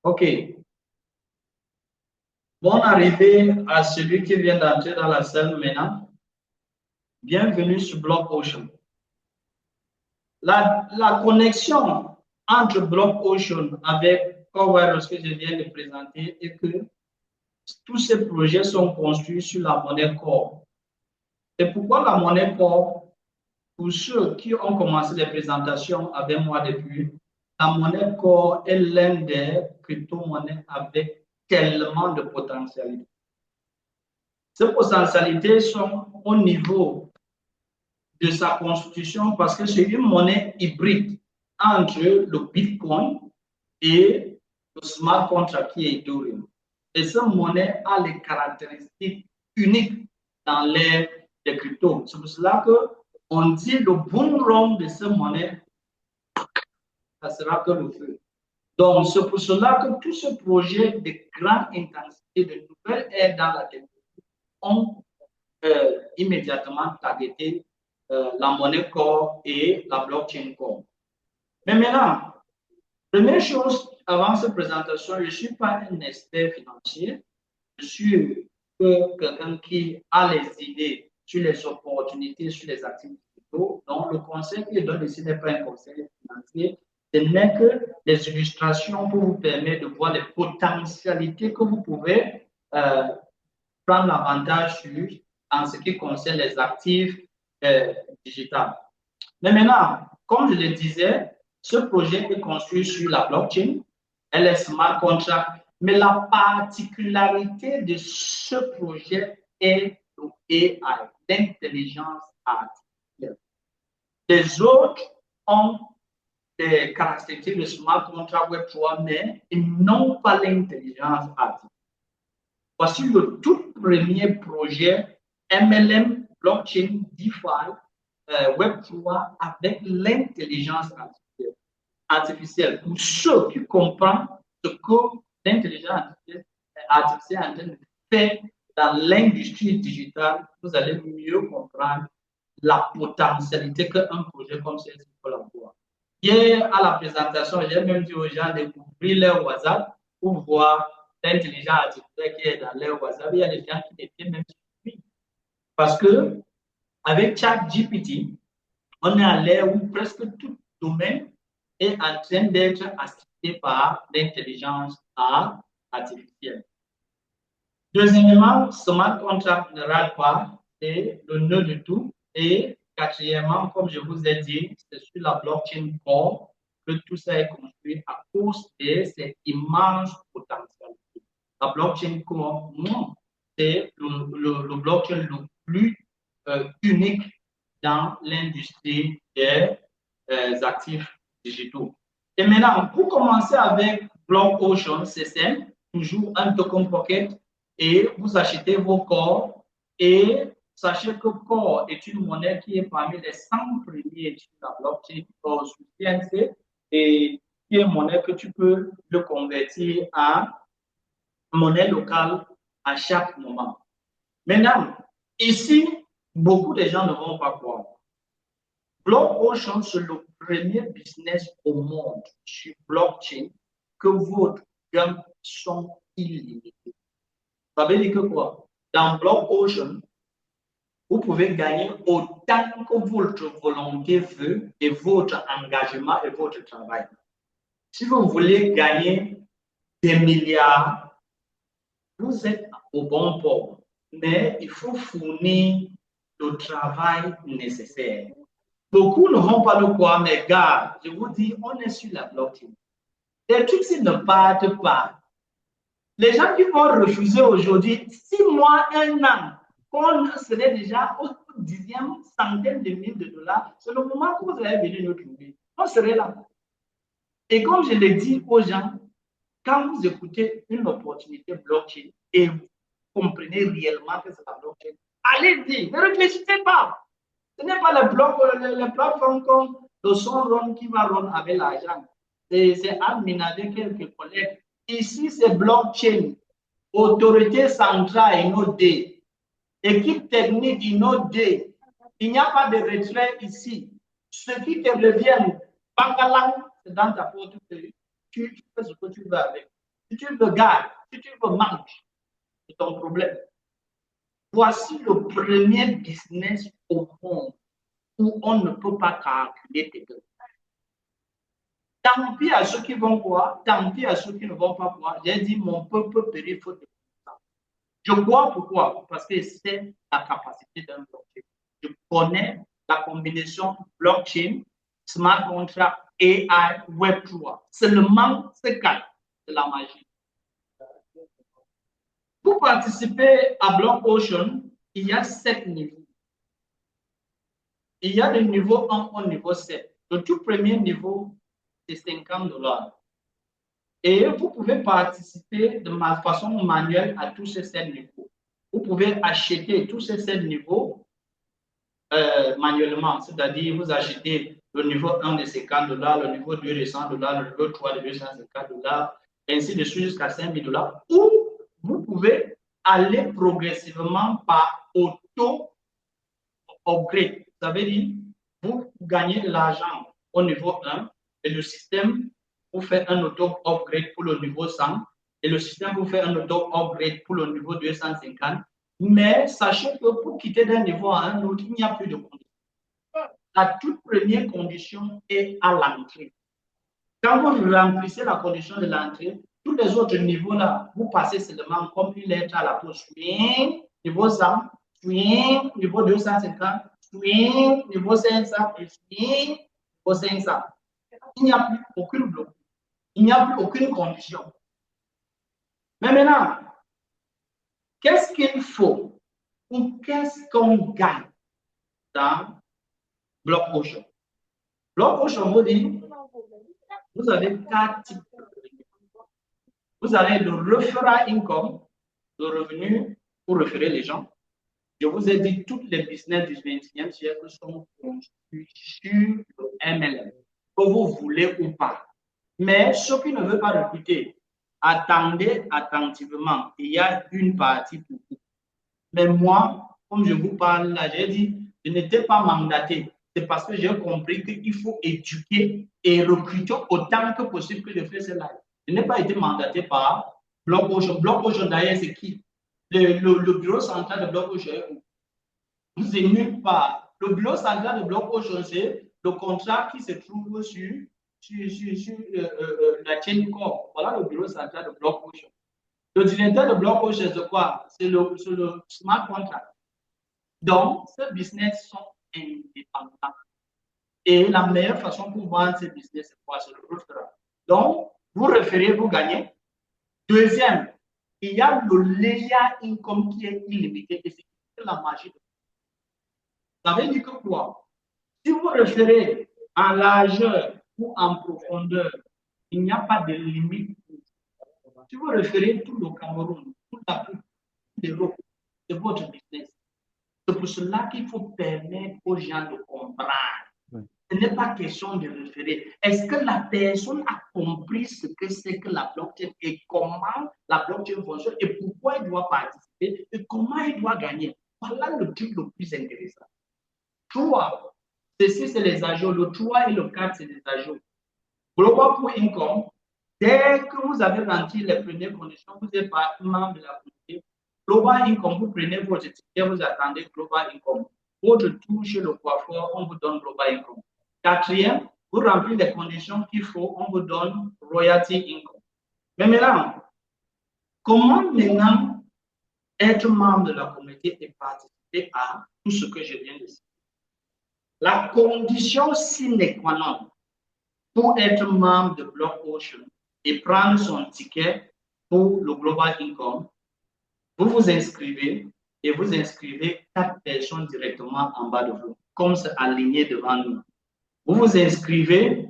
OK. Bonne arrivée à celui qui vient d'entrer dans la salle maintenant. Bienvenue sur Block Ocean. La connexion entre Block Ocean avec Core, ce que je viens de présenter, est que tous ces projets sont construits sur la monnaie Core. Et pourquoi la monnaie Core? Pour ceux qui ont commencé les présentations avec moi depuis, la monnaie Core est l'un des crypto-monnaies avec tellement de potentialités. Ces potentialités sont au niveau de sa constitution parce que c'est une monnaie hybride entre le Bitcoin et le smart contract qui est Ethereum. Et cette monnaie a les caractéristiques uniques dans l'ère des cryptos. C'est pour cela qu'on dit le boom run de cette monnaie, ça sera que le feu. Donc, c'est pour cela que tous ces projets de grande intensité, de nouvelles ères dans la technologie, ont immédiatement targeté la monnaie Core et la blockchain Core. Mais maintenant, première chose, avant cette présentation, je ne suis pas un expert financier, je suis quelqu'un qui a les idées sur les opportunités, sur les activités. Donc, le conseil que je donne ici n'est pas un conseil financier, ce n'est que des illustrations pour vous permettre de voir les potentialités que vous pouvez prendre l'avantage sur en ce qui concerne les actifs digitales. Mais maintenant, comme je le disais, ce projet est construit sur la blockchain, elle est smart contract, mais la particularité de ce projet est l'AI, l'intelligence artificielle. Les autres ont des caractéristiques de smart contract Web3, mais ils n'ont pas l'intelligence artificielle. Voici le tout premier projet MLM, blockchain, DeFi, Web3 avec l'intelligence artificielle. Pour ceux qui comprennent ce que l'intelligence artificielle est en train de faire dans l'industrie digitale, vous allez mieux comprendre la potentialité qu'un projet comme celui-ci peut avoir. Hier, à la présentation, j'ai même dit aux gens d'ouvrir leur WhatsApp pour voir l'intelligence artificielle qui est dans leur WhatsApp. Il y a des gens qui étaient même surpris. Parce que avec ChatGPT, on est à l'ère où presque tout domaine est en train d'être assisté par l'intelligence artificielle. Deuxièmement, smart contract ne rate pas, c'est le nœud de tout. Et quatrièmement, comme je vous ai dit, c'est sur la blockchain Core que tout ça est construit à cause de ces immenses potentialités. La blockchain Core, c'est le blockchain le plus unique dans l'industrie des actifs digitaux. Et maintenant, pour commencer avec Block Ocean, c'est simple, toujours un token pocket et vous achetez vos corps et sachez que Core est une monnaie qui est parmi les 100 premiers sur la blockchain Core sur CNC et qui est une monnaie que tu peux le convertir en monnaie locale à chaque moment. Maintenant, ici, beaucoup de gens ne vont pas croire. Block Ocean, c'est le premier business au monde sur blockchain que vos gains sont illimités. Ça veut dire que quoi? Dans Block Ocean, vous pouvez gagner autant que votre volonté veut et votre engagement et votre travail. Si vous voulez gagner des milliards, vous êtes au bon port, mais il faut fournir le travail nécessaire. Beaucoup ne vont pas le croire, mais gars, je vous dis, on est sur la blockchain. Les trucs s'ils ne partent pas. Les gens qui vont refuser aujourd'hui, 6 mois, 1 an, qu'on serait déjà au 10e centaine de mille de dollars, c'est le moment que vous allez venir nous trouver. On serait là. Et comme je l'ai dit aux gens, quand vous écoutez une opportunité blockchain et vous comprenez réellement que c'est la blockchain, allez-y, ne réfléchissez pas. Ce n'est pas les plateformes comme le son run qui va run avec l'argent. C'est aménager quelques collègues. Ici, c'est blockchain. Autorité centrale inodée. Équipe technique inodée. Il n'y a pas de retrait ici. Ce qui te revient, Bangalang, c'est dans ta portefeuille. tu fais ce que tu veux avec. Si tu veux, garde. Si tu veux, mange. C'est ton problème. Voici le premier business au monde où on ne peut pas calculer tes gains. Tant pis à ceux qui vont croire, tant pis à ceux qui ne vont pas croire. J'ai dit, mon peuple périt faute de connaissance. Je crois pourquoi? Parce que c'est la capacité d'un blockchain. Je connais la combinaison blockchain, smart contract, AI, Web3. Seulement ces quatre, c'est la magie. Pour participer à BlockOcean, il y a 7 niveaux. Il y a le niveau 1 au niveau 7. Le tout premier niveau, c'est $50. Et vous pouvez participer de façon manuelle à tous ces 7 niveaux. Vous pouvez acheter tous ces 7 niveaux manuellement, c'est-à-dire vous achetez le niveau 1 de $50, le niveau 2 de $100, le niveau 3 de $250, ainsi de suite jusqu'à $5000, ou vous pouvez aller progressivement par auto-upgrade. Ça veut dire, vous gagnez de l'argent au niveau 1 et le système vous fait un auto-upgrade pour le niveau 100 et le système vous fait un auto-upgrade pour le niveau 250. Mais sachez que pour quitter d'un niveau à un autre, il n'y a plus de condition. La toute première condition est à l'entrée. Quand vous remplissez la condition de l'entrée, tous les autres niveaux-là, vous passez seulement comme une lettre à la poste. Niveau 100, niveau 250, niveau 500, niveau 500. Il n'y a plus aucune bloc. Il n'y a plus aucune condition. Mais maintenant, qu'est-ce qu'il faut ou qu'est-ce qu'on gagne dans BlockOcean? BlockOcean vous dit, vous avez 4 types de revenus. Vous avez le referral income, le revenu pour référer les gens. Je vous ai dit, toutes les business du 21e siècle sont construits sur le MLM, que vous voulez ou pas. Mais ceux qui ne veulent pas recruter, attendez attentivement. Il y a une partie pour vous. Mais moi, comme je vous parle là, j'ai dit, je n'étais pas mandaté. C'est parce que j'ai compris qu'il faut éduquer et recruter autant que possible que je fais cela. Je n'ai pas été mandaté par BlockOcean. BlockOcean, d'ailleurs, c'est qui? Le bureau central de BlockOcean est où? C'est nulle part. Le bureau central de BlockOcean, c'est le contrat qui se trouve sur la chaîne Core. Voilà le bureau central de BlockOcean. Le directeur de BlockOcean, c'est quoi? C'est le smart contract. Donc, ces business sont indépendants. Et la meilleure façon pour vendre ces business, c'est quoi? C'est le referral. Donc, vous référez, vous gagnez. Deuxième, il y a le layer income qui est illimité et c'est la magie. Ça veut dire que quoi? Si vous référez en largeur ou en profondeur, il n'y a pas de limite. Si vous référez tout le Cameroun, toute l'Afrique, l'Europe, c'est votre business. C'est pour cela qu'il faut permettre aux gens de comprendre. Ce n'est pas question de référer. Est-ce que la personne a compris ce que c'est que la blockchain et comment la blockchain fonctionne et pourquoi il doit participer et comment il doit gagner? Voilà le truc le plus intéressant. 3, ceci c'est les ajouts. Le 3 et le 4, c'est les ajouts. Global pour income, dès que vous avez rempli les premières conditions, vous êtes membre de la communauté. Global income, vous prenez votre ticket, vous attendez global income. Votre tour chez le coiffeur, on vous donne global income. Quatrième, vous remplissez les conditions qu'il faut, on vous donne royalty income. Mais maintenant, comment maintenant être membre de la communauté et participer à tout ce que je viens de dire? La condition sine qua non pour être membre de BlockOcean et prendre son ticket pour le Global Income, vous vous inscrivez et vous inscrivez 4 personnes directement en bas de vous, comme c'est aligné devant nous. Vous vous inscrivez,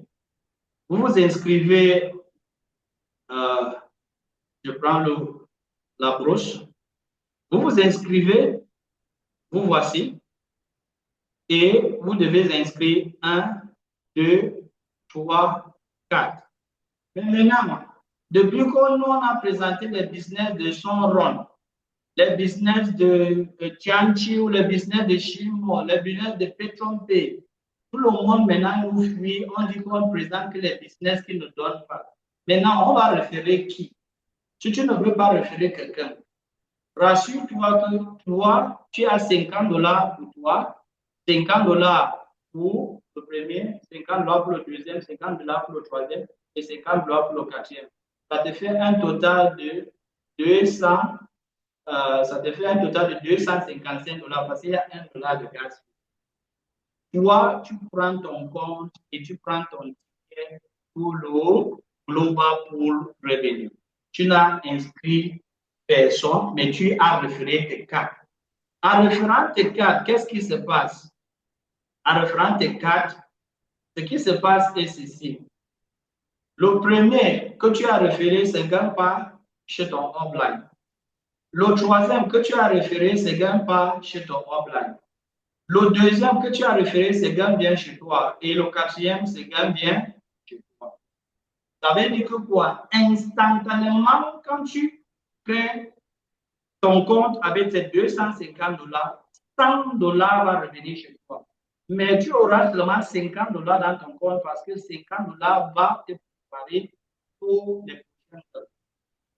je prends la broche, vous vous inscrivez, vous voici, et vous devez inscrire 1, 2, 3, 4. Mais maintenant, depuis que nous on a présenté les business de Sonron, les business de Tianchi ou les business de Chimo, les business de Petronpay, tout le monde maintenant nous fuit, on dit qu'on présente que les business qui ne donnent pas. Maintenant, on va référer qui? Si tu ne veux pas référer quelqu'un, rassure-toi que toi, tu as $50 pour toi, $50 pour le premier, $50 pour le deuxième, $50 pour le troisième et $50 pour le quatrième. Ça te fait un total de 200, ça te fait un total de $255 parce qu'il y a $1 de gaz. Toi, tu prends ton compte et tu prends ton ticket pour le Global Pool Revenue. Tu n'as inscrit personne, mais tu as référé tes cartes. En référant tes cartes, qu'est-ce qui se passe? En référant tes cartes, ce qui se passe est ceci. Le premier que tu as référé ne se gagne pas chez ton offline. Le troisième que tu as référé ne se gagne pas chez ton offline. Le deuxième que tu as référé se gagne bien chez toi. Et le quatrième se gagne bien chez toi. Ça veut dire que quoi? Instantanément, quand tu crées ton compte avec ces $250, $100 va revenir chez toi. Mais tu auras seulement $50 dans ton compte parce que $50 va te préparer pour les prochaines heures.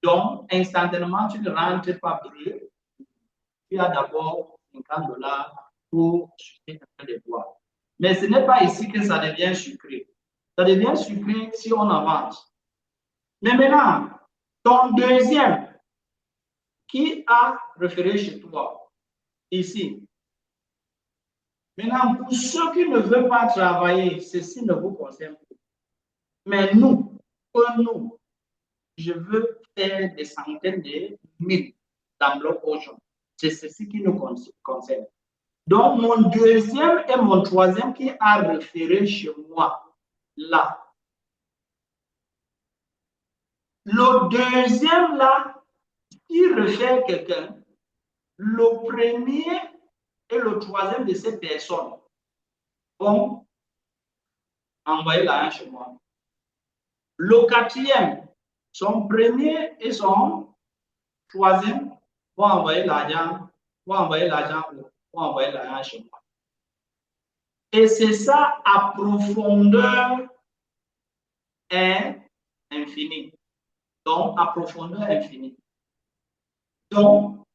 Donc, instantanément, tu ne rentres pas brûlé. Tu as d'abord $50 pour sucer un peu les bois. Mais ce n'est pas ici que ça devient sucré. Ça devient sucré si on avance. Mais maintenant, ton deuxième, qui a référé chez toi, ici. Maintenant, pour ceux qui ne veulent pas travailler, ceci ne vous concerne pas. Mais nous, je veux faire des centaines de mille d'enveloppes aux gens. C'est ceci qui nous concerne. Donc, mon deuxième et mon troisième qui a référé chez moi, là. Le deuxième, là, qui réfère quelqu'un, le premier et le troisième de ces personnes vont envoyer l'argent chez moi. Le quatrième, son premier et son troisième vont envoyer l'argent, chez moi. Et c'est ça à profondeur infinie. Donc, à profondeur infinie. Donc,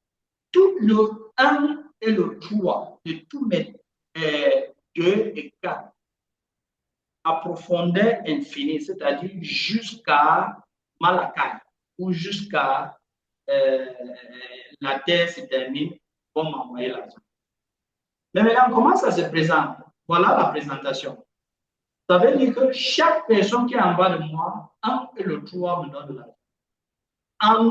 tout le 1 et le 3 de tous mes 2 et 4 à profondeur infinie, c'est-à-dire jusqu'à Malakai ou jusqu'à la terre se termine, vont m'envoyer l'argent. Mais maintenant, comment ça se présente? Voilà la présentation. Ça veut dire que chaque personne qui est en bas de moi, 1 et le 3 me donne de l'argent. En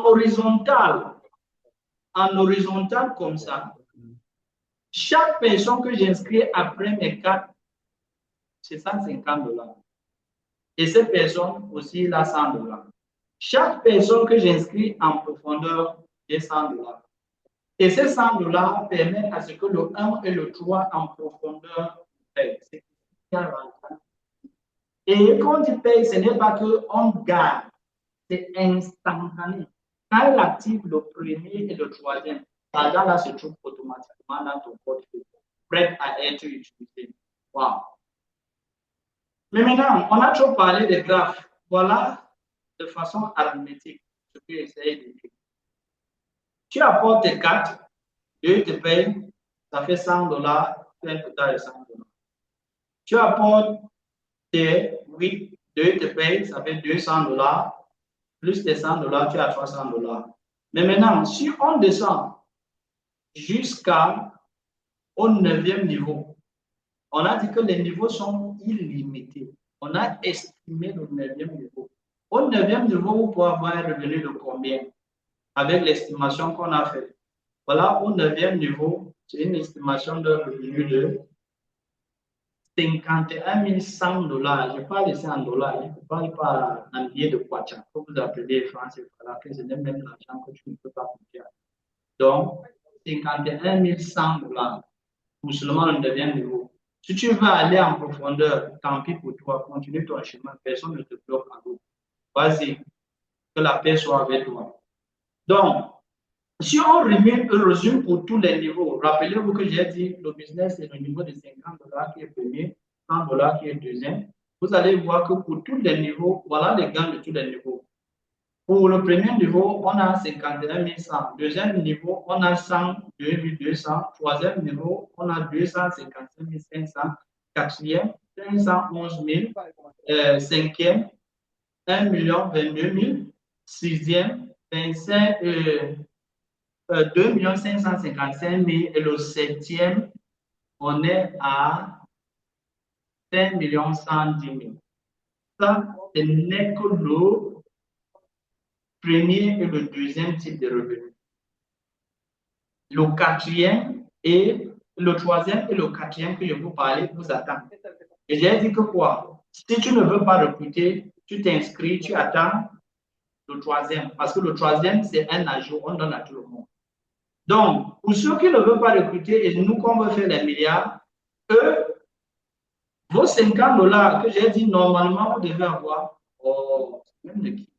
horizontal comme ça, chaque personne que j'inscris après mes 4, c'est $150. Et cette personne aussi, il a $100. Chaque personne que j'inscris en profondeur, j'ai $100. Et ces $100 permettent à ce que le 1 et le 3 en profondeur payent. Et quand il paye, ce n'est pas qu'on gagne, c'est instantané. Quand il active le premier et le troisième, l'argent là se trouve automatiquement dans ton portefeuille, prêt à être utilisé. Wow. Mais maintenant, on a trop parlé des graphes. Voilà de façon arithmétique ce que j'essaie de dire. Tu apportes tes 4, eux te payent, ça fait $100, tu as un total de $100. Tu apportes tes 8, eux te payent, ça fait $200, plus tes $100, tu as $300. Mais maintenant, si on descend jusqu'au 9e niveau, on a dit que les niveaux sont illimités. On a estimé le 9e niveau. Au 9e niveau, vous pouvez avoir un revenu de combien? Avec l'estimation qu'on a faite. Voilà, au 9e niveau, c'est une estimation de revenu de $51 100. Je parle ici en dollars, je ne parle pas en billets de Kwacha, que vous appelez français, voilà, que c'est même l'argent que tu ne peux pas compter. Donc, $51 100 pour seulement le 9e niveau. Si tu veux aller en profondeur, tant pis pour toi, continue ton chemin, personne ne te bloque en haut. Vas-y, que la paix soit avec toi. Donc, si on résume pour tous les niveaux, rappelez-vous que j'ai dit le business c'est le niveau de $50 qui est premier, $100 qui est deuxième, vous allez voir que pour tous les niveaux, voilà les gains de tous les niveaux. Pour le premier niveau, on a 51 100. Deuxième niveau, on a 102 200. Troisième niveau, on a 255 500. Quatrième, 511 000. Cinquième, 1 22 000. Sixième, 2 555 000. Et le septième, on est à 5 110 000. Ça, ce n'est que le premier et le deuxième type de revenus. Le quatrième et le troisième et le quatrième que je vous parlais vous attendent. Et j'ai dit que quoi? Si tu ne veux pas recruter, tu t'inscris, tu attends le troisième. Parce que le troisième, c'est un ajout, on donne à tout le monde. Donc, pour ceux qui ne veulent pas recruter et nous, qu'on veut faire les milliards, eux, vos 50 dollars que j'ai dit normalement, vous devez avoir. Oh, même le qui.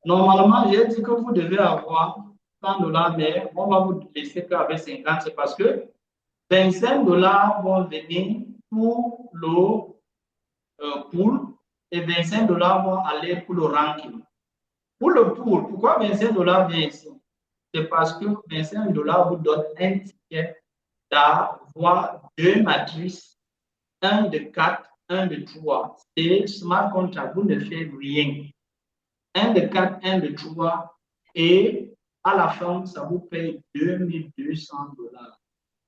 Normalement, j'ai dit que vous devez avoir 100 dollars, mais on va vous laisser qu'avec 50, c'est parce que 25 dollars vont venir pour le pool et 25 dollars vont aller pour le ranking. Pour le pool, pourquoi 25 dollars vient ici? C'est parce que 25 dollars vous donne un ticket d'avoir deux matrices, un de 4, un de 3. C'est smart contract, vous ne faites rien. Un de 4, un de 3, et à la fin, ça vous paye 2200 dollars.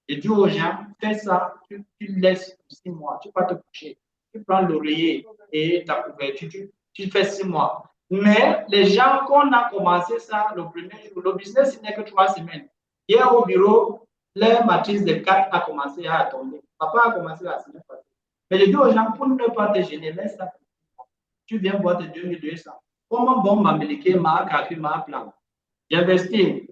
Et dis aux gens, fais ça, tu laisses 6 mois, tu vas te coucher, tu prends l'oreiller et ta couverture, tu fais 6 mois. Mais les gens, qu'on a commencé ça le premier jour, le business, ce n'est que 3 semaines. Hier au bureau, leur matrice de 4 a commencé à tomber. Papa a commencé la semaine passée. Mais je dis aux gens, pour ne pas te gêner, laisse ça. Tu viens voir tes 2200. Comment bon m'américain m'a calculé ma plan? J'ai investi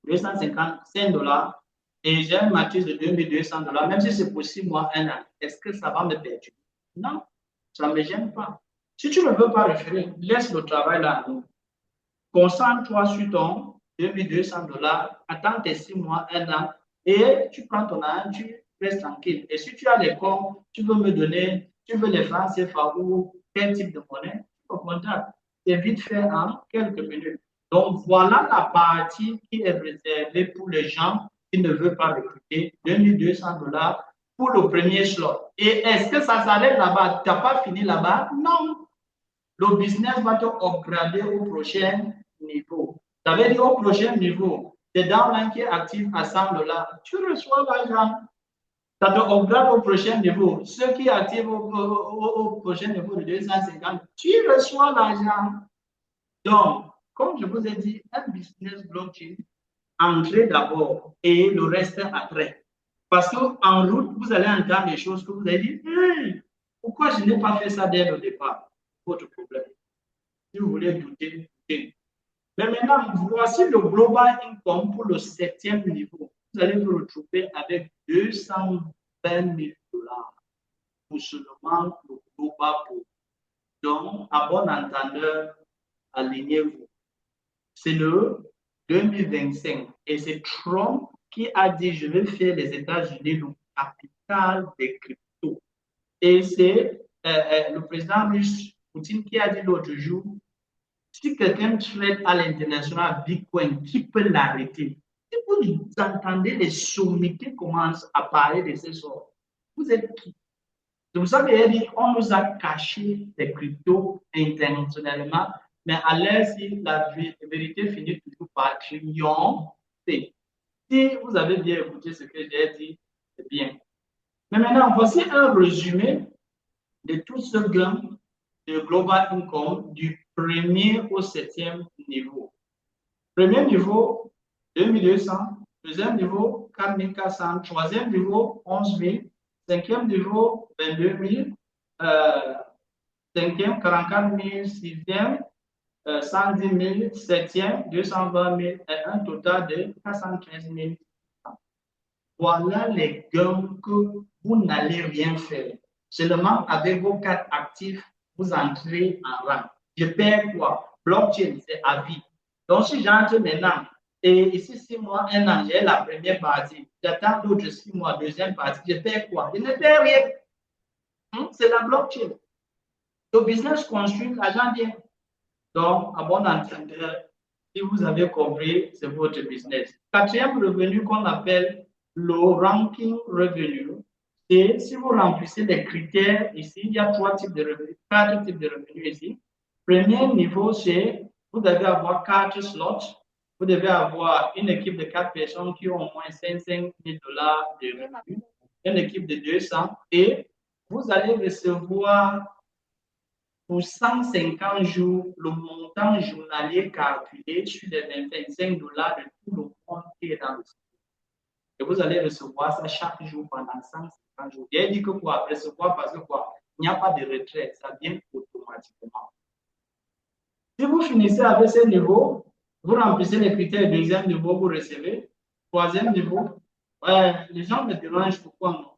255 dollars et j'ai une matrice de 2200 dollars, même si c'est pour 6 mois, 1 an. Est-ce que ça va me perturber? Non, ça ne me gêne pas. Si tu ne veux pas référer, laisse le travail là. Concentre-toi sur ton 2200 dollars, attends tes 6 mois, 1 an, et tu prends ton argent, tu restes tranquille. Et si tu as les comptes, tu veux me donner, tu veux les francs CFA ou quel type de monnaie, tu me contactes. C'est vite fait en quelques minutes. Donc, voilà la partie qui est réservée pour les gens qui ne veulent pas recruter 2200 dollars pour le premier slot. Et est-ce que ça s'arrête là-bas? Tu n'as pas fini là-bas? Non. Le business va te upgrader au prochain niveau. Ça veut dire au prochain niveau, c'est downline qui est actif à 100 dollars. Tu reçois l'argent. Ça te upgrade au prochain niveau. Ceux qui activent au prochain niveau de 250, tu reçois l'argent. Donc, comme je vous ai dit, un business blockchain, entrez d'abord et le reste après. Parce qu'en route, vous allez entendre des choses que vous allez dire, hey, pourquoi je n'ai pas fait ça dès le départ? Votre problème. Si vous voulez douter, doutez. Mais maintenant, voici le global income pour le 7e niveau. Vous allez vous retrouver avec 220 000 dollars pour seulement le global pool. Donc, à bon entendeur, alignez-vous. C'est le 2025 et c'est Trump qui a dit je vais faire les États-Unis le capital des cryptos. Et c'est le président russe Poutine qui a dit l'autre jour si quelqu'un trade à l'international Bitcoin, qui peut l'arrêter? Si vous entendez les sommités commencent à parler de ce sort, vous êtes qui? C'est pour ça qu'il a dit on nous a caché les cryptos internationalement, mais à l'aise, si la vérité finit toujours par triompher. Si vous avez bien écouté ce que j'ai dit, c'est bien. Mais maintenant, voici un résumé de tout ce gain de global income du premier au 7e niveau. Premier niveau, 2200. Deuxième niveau, 4400. Troisième niveau, 11 000. Cinquième niveau, 22 000. Cinquième, 44 000. Sixième, 110 000. Septième, 220 000. Et un total de 413 000. Voilà les gains que vous n'allez rien faire. Seulement avec vos 4 actifs, vous entrez en rang. Je perds quoi? Blockchain, c'est à vie. Donc, si j'entre maintenant Et ici, 6 mois, 1 an, j'ai la première partie. J'attends d'autres 6 mois, deuxième partie. Je perds quoi? Je ne perds rien. C'est la blockchain. Le business construit, l'argent vient. Donc, à bon entendeur, si vous avez compris, c'est votre business. Quatrième revenu qu'on appelle le ranking revenu, c'est si vous remplissez les critères ici, il y a 3 types de revenus, 4 types de revenus ici. Premier niveau, c'est vous devez avoir 4 slots. Vous devez avoir une équipe de 4 personnes qui ont au moins 55 000 $ de revenus, une équipe de 200 et vous allez recevoir pour 150 jours le montant journalier calculé sur les 25 $ de tout le monde qui est dans le système. Et vous allez recevoir ça chaque jour pendant 150 jours. J'ai dit que quoi? Recevoir parce que quoi? Il n'y a pas de retraite, ça vient automatiquement. Si vous finissez avec ce niveau, vous remplissez les critères. Deuxième niveau, vous recevez. Troisième niveau, les gens me dérangent pourquoi non?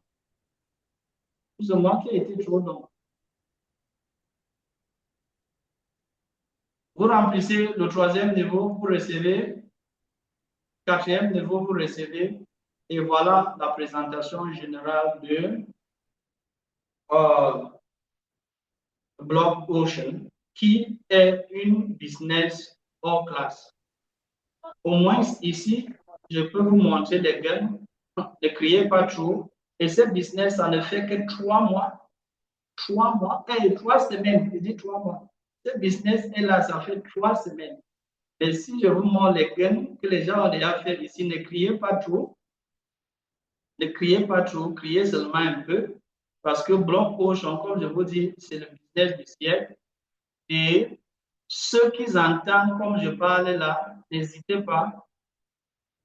C'est moi qui ai été trop long. Vous remplissez le troisième niveau, vous recevez. Quatrième niveau, vous recevez. Et voilà la présentation générale de Block Ocean, qui est une business hors classe. Au moins ici, je peux vous montrer les gains. Ne criez pas trop. Et ce business, ça ne fait que 3 mois. 3 mois. Et 3 semaines. Je dis 3 mois. Ce business est là, ça fait 3 semaines. Et si je vous montre les gains que les gens ont déjà fait ici, ne criez pas trop. Ne criez pas trop, criez seulement un peu. Parce que Block Ocean, comme je vous dis, c'est le business du siècle. Et ceux qui entendent, comme je parle là, n'hésitez pas.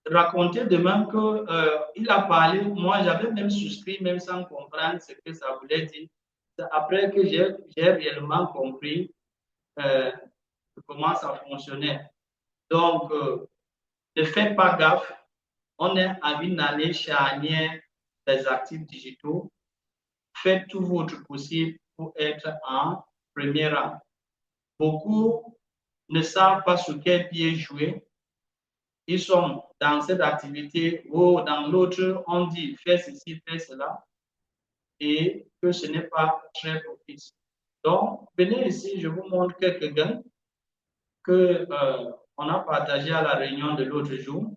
Racontez demain qu'il a parlé, moi j'avais même souscrit, même sans comprendre ce que ça voulait dire. C'est après que j'ai réellement compris comment ça fonctionnait. Donc, ne faites pas gaffe, on est à une année charnière des actifs digitaux. Faites tout votre possible pour être en premier rang. Beaucoup ne savent pas sur quel pied jouer. Ils sont dans cette activité ou dans l'autre, on dit fais ceci, fais cela, et que ce n'est pas très propice. Donc, venez ici, je vous montre quelques gains que on a partagé à la réunion de l'autre jour.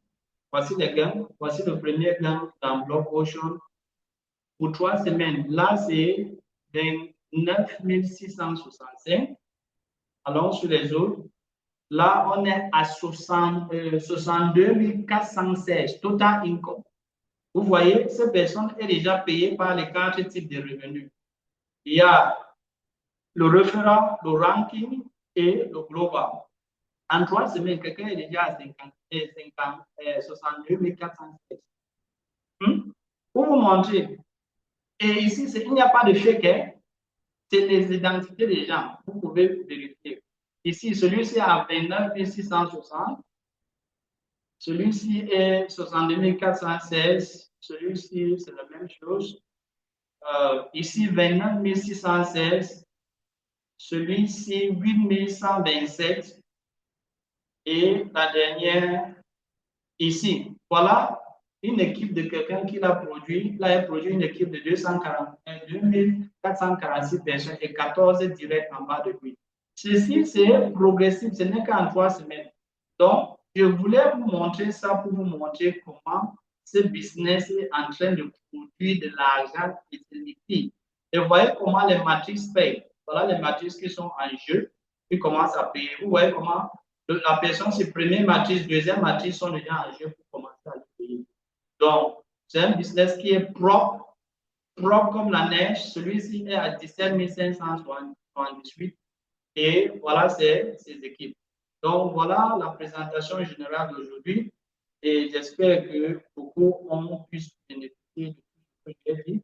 Voici les gains. Voici le premier gain dans Block Ocean pour 3 semaines. Là, c'est 29 665. Allons sur les autres. Là, on est à 62 416 total income. Vous voyez, cette personne est déjà payée par les 4 types de revenus. Il y a le référent, le ranking et le global. En 3 semaines, quelqu'un est déjà à 62 416. Pour vous montrer. Et ici, il n'y a pas de fake, hein? C'est les identités des gens. Vous pouvez vérifier. Ici, celui-ci a 29 660. Celui-ci est 62 416. Celui-ci, c'est la même chose. Ici, 29 616. Celui-ci, 8 127. Et la dernière, ici. Voilà une équipe de quelqu'un qui l'a produit. Là, il produit une équipe de 2 446 personnes et 14 directs en bas de lui. Ceci, c'est progressif. Ce n'est qu'en 3 semaines. Donc, je voulais vous montrer ça pour vous montrer comment ce business est en train de produire de l'argent liquide. Et vous voyez comment les matrices payent. Voilà les matrices qui sont en jeu, qui commencent à payer. Vous voyez comment la personne, c'est première matrice, deuxième matrice sont déjà en jeu pour commencer à payer. Donc, c'est un business qui est propre, propre comme la neige. Celui-ci est à 17 578. Et voilà ses équipes. Donc, voilà la présentation générale d'aujourd'hui. Et j'espère que beaucoup ont pu bénéficier de tout ce que j'ai dit.